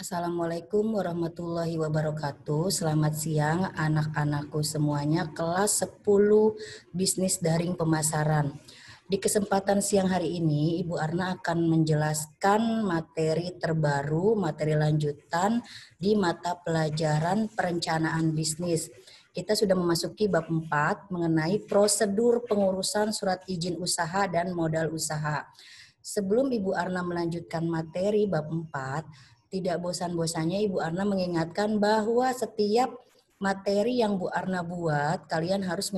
Assalamualaikum warahmatullahi wabarakatuh. Selamat siang anak-anakku semuanya kelas 10 bisnis daring pemasaran. Di kesempatan siang hari ini Ibu Arna akan menjelaskan materi terbaru, materi lanjutan di mata pelajaran perencanaan bisnis. Kita sudah memasuki bab 4 mengenai prosedur pengurusan surat izin usaha dan modal usaha. Sebelum Ibu Arna melanjutkan materi bab 4, tidak bosan-bosannya Ibu Arna mengingatkan bahwa setiap materi yang Bu Arna buat, kalian harus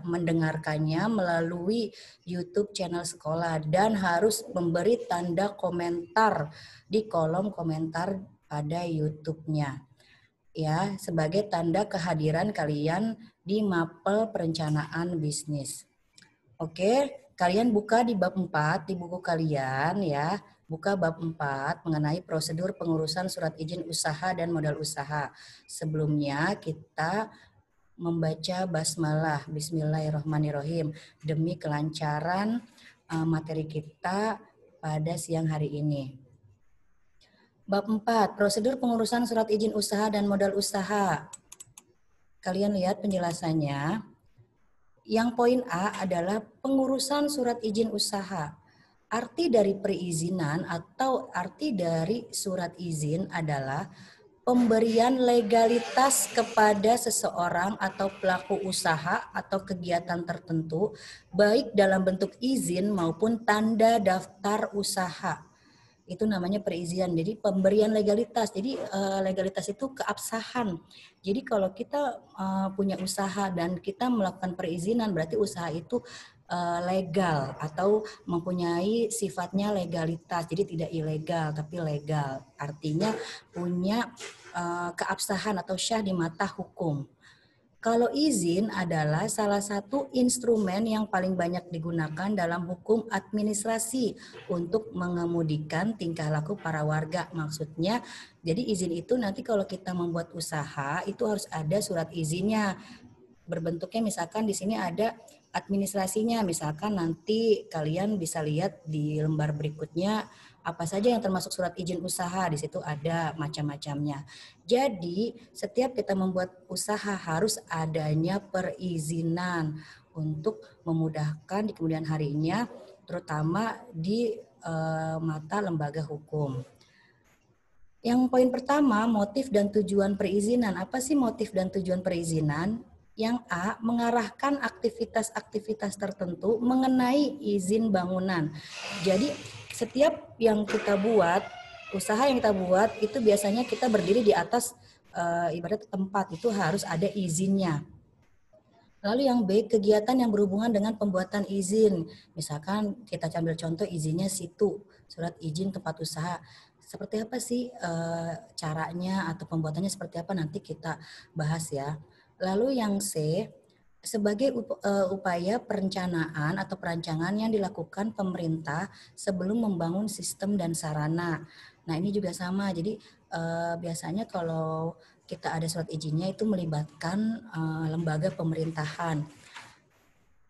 mendengarkannya melalui YouTube channel sekolah dan harus memberi tanda komentar di kolom komentar pada YouTube-nya. Ya, sebagai tanda kehadiran kalian di mapel perencanaan bisnis. Oke, kalian buka di bab 4 di buku kalian ya. Buka bab 4 mengenai prosedur pengurusan surat izin usaha dan modal usaha. Sebelumnya kita membaca basmalah, bismillahirrahmanirrahim, demi kelancaran materi kita pada siang hari ini. Bab 4, prosedur pengurusan surat izin usaha dan modal usaha. Kalian lihat penjelasannya. Yang poin A adalah pengurusan surat izin usaha. Arti dari perizinan atau arti dari surat izin adalah pemberian legalitas kepada seseorang atau pelaku usaha atau kegiatan tertentu, baik dalam bentuk izin maupun tanda daftar usaha. Itu namanya perizinan. Jadi pemberian legalitas. Jadi legalitas itu keabsahan. Jadi kalau kita punya usaha dan kita melakukan perizinan, berarti usaha itu legal atau mempunyai sifatnya legalitas. Jadi tidak ilegal tapi legal. Artinya punya keabsahan atau syah di mata hukum. Kalau izin adalah salah satu instrumen yang paling banyak digunakan dalam hukum administrasi untuk mengemudikan tingkah laku para warga. Maksudnya, jadi izin itu nanti kalau kita membuat usaha itu harus ada surat izinnya. Berbentuknya misalkan di sini ada administrasinya, misalkan nanti kalian bisa lihat di lembar berikutnya apa saja yang termasuk surat izin usaha, di situ ada macam-macamnya. Jadi setiap kita membuat usaha harus adanya perizinan untuk memudahkan di kemudian harinya, terutama di mata lembaga hukum. Yang poin pertama, motif dan tujuan perizinan. Apa sih motif dan tujuan perizinan? Yang A, mengarahkan aktivitas-aktivitas tertentu mengenai izin bangunan. Jadi setiap yang kita buat, usaha yang kita buat itu biasanya kita berdiri di atas ibarat tempat, itu harus ada izinnya. Lalu yang B, kegiatan yang berhubungan dengan pembuatan izin. Misalkan kita ambil contoh izinnya situ, surat izin tempat usaha. Seperti apa sih caranya atau pembuatannya seperti apa nanti kita bahas ya. Lalu yang C, sebagai upaya perencanaan atau perancangan yang dilakukan pemerintah sebelum membangun sistem dan sarana. Nah ini juga sama, jadi biasanya kalau kita ada surat izinnya itu melibatkan lembaga pemerintahan.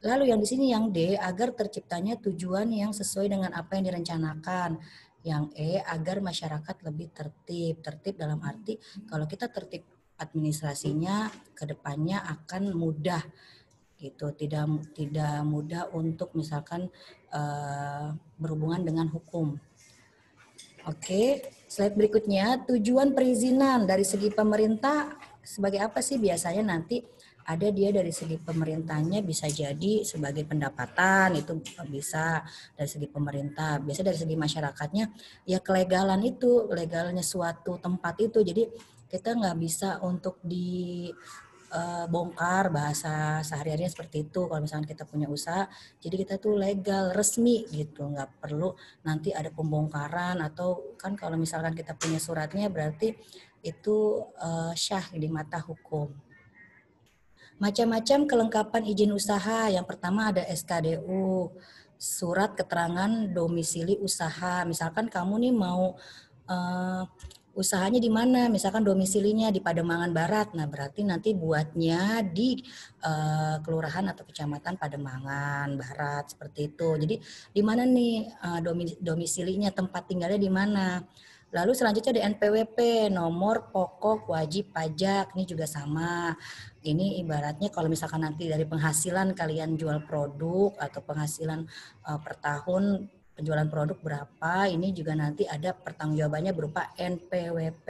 Lalu yang di sini yang D, agar terciptanya tujuan yang sesuai dengan apa yang direncanakan. Yang E, agar masyarakat lebih tertib. Tertib dalam arti kalau kita tertib administrasinya ke depannya akan mudah gitu, tidak mudah untuk misalkan berhubungan dengan hukum. Oke, slide berikutnya, tujuan perizinan dari segi pemerintah sebagai apa sih? Biasanya nanti ada dia dari segi pemerintahnya bisa jadi sebagai pendapatan, itu bisa dari segi pemerintah. Biasa dari segi masyarakatnya ya kelegalan itu, legalnya suatu tempat itu. Jadi kita nggak bisa untuk bongkar, bahasa sehari-harinya seperti itu kalau misalnya kita punya usaha, jadi kita tuh legal resmi gitu, nggak perlu nanti ada pembongkaran, atau kan kalau misalkan kita punya suratnya berarti itu syah di mata hukum. Macam-macam kelengkapan izin usaha. Yang pertama ada SKDU, surat keterangan domisili usaha. Misalkan kamu nih mau usahanya di mana, misalkan domisilinya di Pademangan Barat, nah berarti nanti buatnya di kelurahan atau kecamatan Pademangan Barat seperti itu. Jadi di mana nih domisilinya, tempat tinggalnya di mana. Lalu selanjutnya ada NPWP, nomor pokok wajib pajak. Ini juga sama. Ini ibaratnya kalau misalkan nanti dari penghasilan kalian jual produk atau penghasilan per tahun penjualan produk berapa, ini juga nanti ada pertanggungjawabannya berupa NPWP.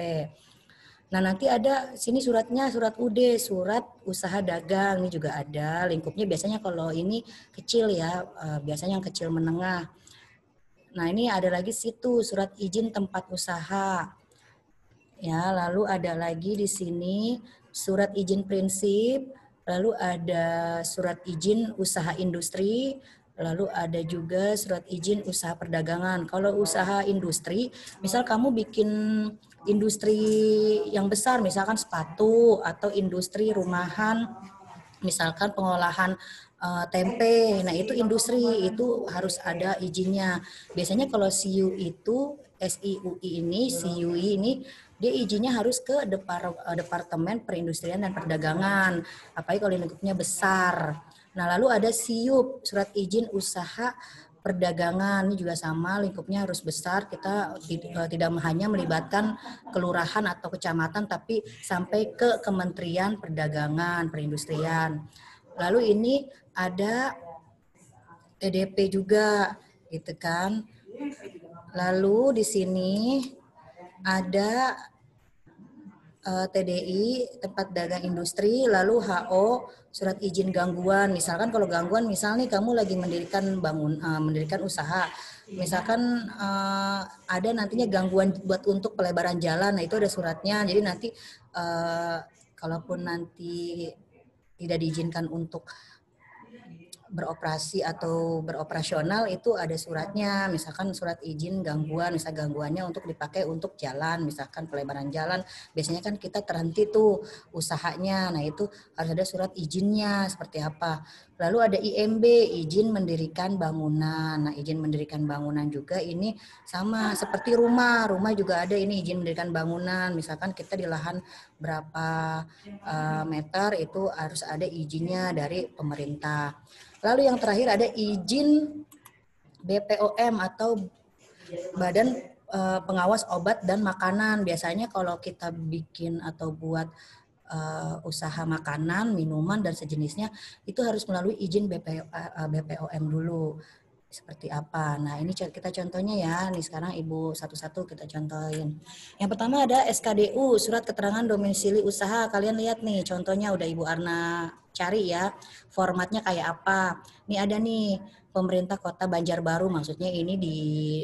Nah, nanti ada sini suratnya, surat UD, surat usaha dagang. Ini juga ada lingkupnya, biasanya kalau ini kecil ya, biasanya yang kecil menengah. Nah, ini ada lagi situ surat izin tempat usaha. Ya, lalu ada lagi di sini surat izin prinsip, lalu ada surat izin usaha industri, lalu ada juga surat izin usaha perdagangan. Kalau usaha industri, misal kamu bikin industri yang besar, misalkan sepatu atau industri rumahan, misalkan pengolahan tempe, nah itu industri, itu harus ada izinnya. Biasanya kalau SIU itu, SIUI ini, SIUI ini, dia izinnya harus ke Departemen Perindustrian dan Perdagangan, apalagi kalau lingkupnya besar. Nah, lalu ada SIUP, Surat Izin Usaha Perdagangan, ini juga sama, lingkupnya harus besar. Kita tidak hanya melibatkan kelurahan atau kecamatan, tapi sampai ke Kementerian Perdagangan, Perindustrian. Lalu ini ada TDP juga, gitu kan. Lalu di sini ada TDI, tempat dagang industri, lalu HO, surat izin gangguan. Misalkan kalau gangguan, misal nih kamu lagi mendirikan usaha, misalkan ada nantinya gangguan buat untuk pelebaran jalan, nah itu ada suratnya. Jadi nanti kalaupun nanti tidak diizinkan untuk beroperasi atau beroperasional, itu ada suratnya, misalkan surat izin gangguan, misal gangguannya untuk dipakai untuk jalan, misalkan pelebaran jalan, biasanya kan kita terhenti tuh usahanya, nah itu harus ada surat izinnya seperti apa. Lalu ada IMB, izin mendirikan bangunan. Nah, izin mendirikan bangunan juga ini sama seperti rumah juga ada ini izin mendirikan bangunan, misalkan kita di lahan berapa meter, itu harus ada izinnya dari pemerintah. Lalu yang terakhir ada izin BPOM atau Badan Pengawas Obat dan Makanan. Biasanya kalau kita bikin atau buat usaha makanan, minuman, dan sejenisnya, itu harus melalui izin BPOM dulu. Seperti apa. Nah, ini kita contohnya ya. Nih sekarang Ibu satu-satu kita contohin. Yang pertama ada SKDU, Surat Keterangan Domisili Usaha. Kalian lihat nih, contohnya udah Ibu Arna cari ya. Formatnya kayak apa. Ini ada nih, pemerintah Kota Banjarbaru, maksudnya ini di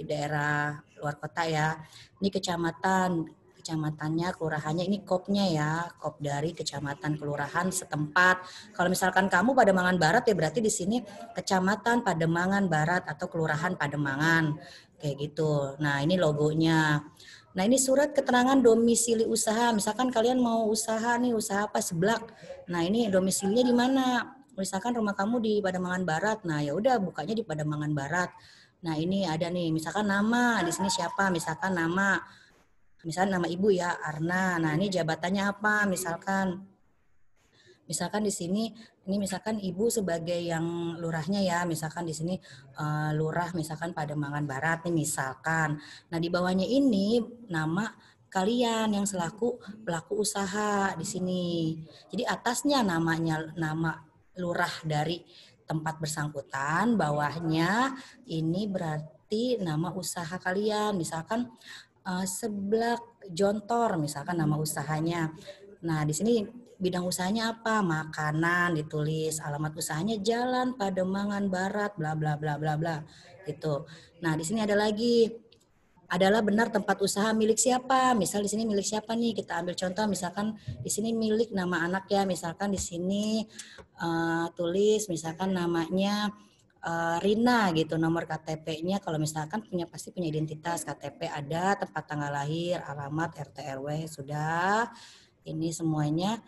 daerah luar kota ya. Ini kecamatannya, kelurahannya, ini kopnya ya, kop dari kecamatan kelurahan setempat. Kalau misalkan kamu Pademangan Barat ya berarti di sini kecamatan Pademangan Barat atau kelurahan Pademangan kayak gitu. Nah, ini logonya. Nah, ini surat keterangan domisili usaha. Misalkan kalian mau usaha nih, usaha apa, seblak. Nah, ini domisilinya di mana? Misalkan rumah kamu di Pademangan Barat. Nah, ya udah bukanya di Pademangan Barat. Nah, ini ada nih, misalkan nama, di sini siapa? Misalkan nama ibu ya, Arna. Nah, ini jabatannya apa? Misalkan di sini, ini misalkan ibu sebagai yang lurahnya ya, misalkan di sini lurah misalkan Pademangan Barat nih misalkan. Nah, di bawahnya ini nama kalian yang selaku pelaku usaha di sini. Jadi atasnya nama lurah dari tempat bersangkutan, bawahnya ini berarti nama usaha kalian. Misalkan Seblak Jontor misalkan nama usahanya. Nah, di sini bidang usahanya apa? Makanan ditulis, alamat usahanya Jalan Pademangan Barat bla bla bla bla bla gitu. Nah, di sini ada lagi adalah benar tempat usaha milik siapa. Misal di sini milik siapa nih? Kita ambil contoh misalkan di sini milik nama anak ya. Misalkan di sini tulis misalkan namanya Rina gitu, nomor KTP-nya kalau misalkan pasti punya identitas, KTP ada, tempat tanggal lahir, alamat, RT RW sudah. Ini semuanya,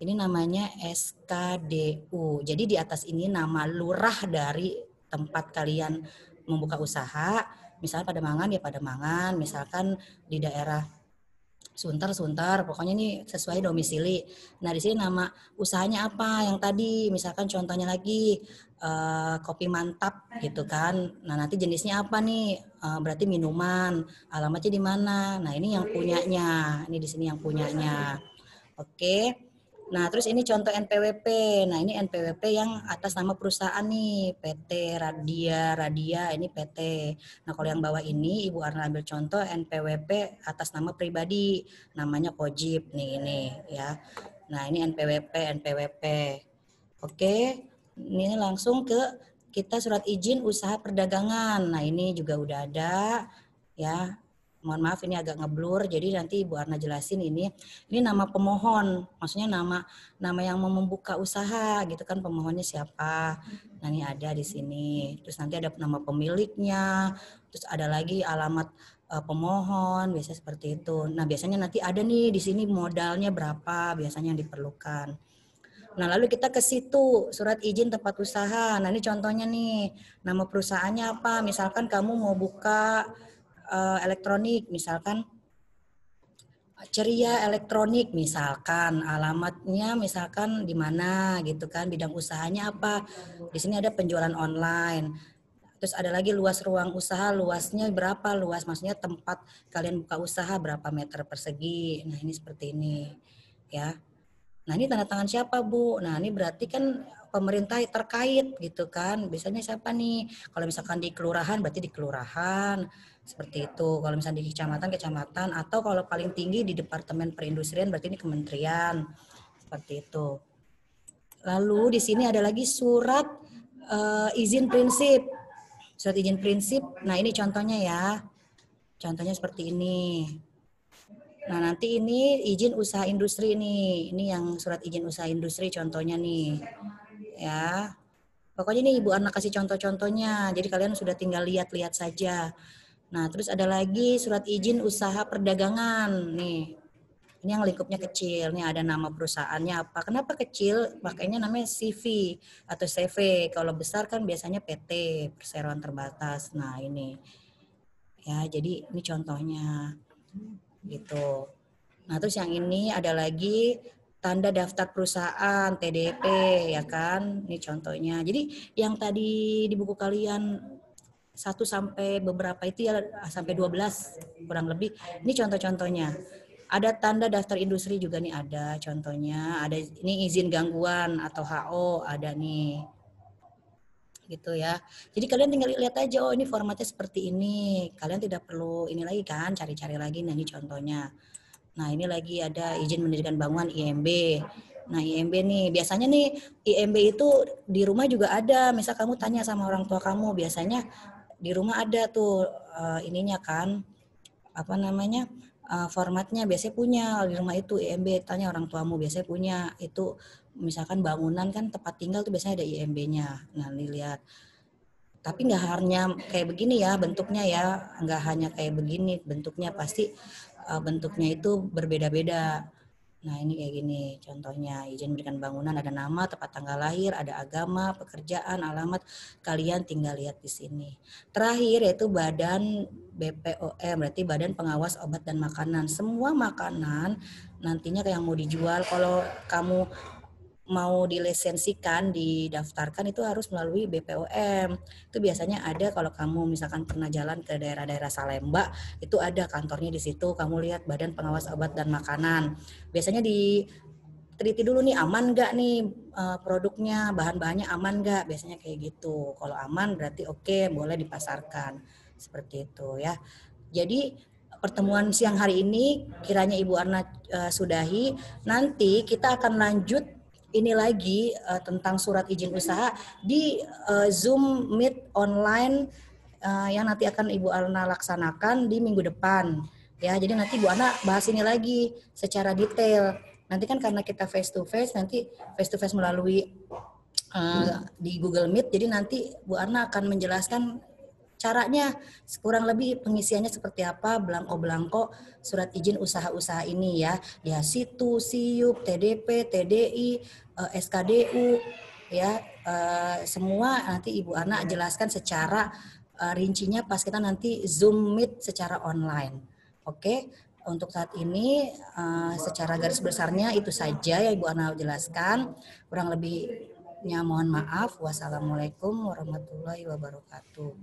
ini namanya SKDU. Jadi di atas ini nama lurah dari tempat kalian membuka usaha. Misalnya Pademangan ya Pademangan, misalkan di daerah Sunter, pokoknya ini sesuai domisili. Nah, di sini nama usahanya apa? Yang tadi, misalkan contohnya lagi kopi mantap gitu kan. Nah, nanti jenisnya apa nih? Berarti minuman. Alamatnya di mana? Nah, ini yang punyanya. Ini di sini yang punyanya. Oke. Nah, terus ini contoh NPWP. Nah, ini NPWP yang atas nama perusahaan nih, PT Radia, ini PT. Nah, kalau yang bawah ini Ibu Arna ambil contoh NPWP atas nama pribadi, namanya Kojib nih ini ya. Nah, ini NPWP. Oke. Ini langsung ke kita surat izin usaha perdagangan. Nah, ini juga udah ada ya. Mohon maaf ini agak ngeblur, jadi nanti Ibu Arna jelasin ini nama pemohon, maksudnya nama yang mau membuka usaha gitu kan, pemohonnya siapa. Nah, ini ada di sini. Terus nanti ada nama pemiliknya, terus ada lagi alamat pemohon, biasanya seperti itu. Nah, biasanya nanti ada nih di sini modalnya berapa biasanya yang diperlukan. Nah, lalu kita ke situ, surat izin tempat usaha. Nah, ini contohnya nih, nama perusahaannya apa? Misalkan kamu mau buka elektronik, misalkan Ceria Elektronik, misalkan alamatnya misalkan di mana gitu kan, bidang usahanya apa. Di sini ada penjualan online. Terus ada lagi luas ruang usaha, luasnya berapa? Luas maksudnya tempat kalian buka usaha berapa meter persegi. Nah, ini seperti ini ya. Nah, ini tanda tangan siapa, Bu? Nah, ini berarti kan pemerintah terkait gitu kan. Biasanya siapa nih? Kalau misalkan di kelurahan berarti di kelurahan. Seperti itu. Kalau misalnya di kecamatan, kecamatan. Atau kalau paling tinggi di Departemen Perindustrian berarti ini kementerian. Seperti itu. Lalu di sini ada lagi surat izin prinsip. Surat izin prinsip. Nah, ini contohnya ya. Contohnya seperti ini. Nah, nanti ini izin usaha industri nih. Ini yang surat izin usaha industri contohnya nih. Ya. Pokoknya nih Ibu Ana kasih contoh-contohnya. Jadi kalian sudah tinggal lihat-lihat saja. Nah, terus ada lagi surat izin usaha perdagangan nih. Ini yang lingkupnya kecil. Nih ada nama perusahaannya apa. Kenapa kecil? Makanya namanya CV atau CV. Kalau besar kan biasanya PT, perseroan terbatas. Nah, ini. Ya, jadi ini contohnya. Gitu. Nah, terus yang ini ada lagi tanda daftar perusahaan TDP ya kan. Ini contohnya. Jadi yang tadi di buku kalian 1 sampai beberapa itu ya sampai 12 kurang lebih. Ini contoh-contohnya. Ada tanda daftar industri juga nih ada contohnya. Ada ini izin gangguan atau HO ada nih. Gitu ya. Jadi kalian tinggal lihat aja, oh ini formatnya seperti ini. Kalian tidak perlu ini lagi kan, cari-cari lagi. Nah, ini contohnya. Nah, ini lagi ada izin mendirikan bangunan IMB. Nah, IMB nih, biasanya nih IMB itu di rumah juga ada. Misal kamu tanya sama orang tua kamu, biasanya di rumah ada tuh ininya kan, apa namanya, formatnya biasanya punya di rumah itu IMB. Tanya orang tuamu biasanya punya itu. Misalkan bangunan kan tempat tinggal tuh biasanya ada IMB-nya. Nah, lihat. Tapi nggak hanya kayak begini ya bentuknya ya, nggak hanya kayak begini bentuknya, pasti bentuknya itu berbeda-beda. Nah, ini kayak gini contohnya, izin mendirikan bangunan ada nama, tempat tanggal lahir, ada agama, pekerjaan, alamat, kalian tinggal lihat di sini. Terakhir yaitu badan BPOM, berarti Badan Pengawas Obat dan Makanan. Semua makanan nantinya yang mau dijual, kalau kamu mau dilesensikan, didaftarkan itu harus melalui BPOM. Itu biasanya ada kalau kamu misalkan pernah jalan ke daerah-daerah Salemba, itu ada kantornya di situ. Kamu lihat Badan Pengawas Obat dan Makanan. Biasanya teliti dulu nih aman nggak nih produknya, bahan-bahannya aman nggak, biasanya kayak gitu. Kalau aman berarti oke, boleh dipasarkan. Seperti itu ya. Jadi pertemuan siang hari ini kiranya Ibu Arna sudahi. Nanti kita akan lanjut ini lagi tentang surat izin usaha di Zoom Meet online yang nanti akan Ibu Arna laksanakan di minggu depan. Ya, jadi nanti Bu Ana bahas ini lagi secara detail. Nanti kan karena kita face to face melalui di Google Meet, jadi nanti Bu Ana akan menjelaskan caranya, kurang lebih pengisiannya seperti apa, belangko-belangko surat izin usaha-usaha ini ya. Ya, situ, siup, TDP, TDI, SKDU, ya semua nanti Ibu Ana jelaskan secara rincinya pas kita nanti Zoom Meet secara online. Oke. Untuk saat ini secara garis besarnya itu saja yang Ibu Ana jelaskan. Kurang lebihnya mohon maaf. Wassalamualaikum warahmatullahi wabarakatuh.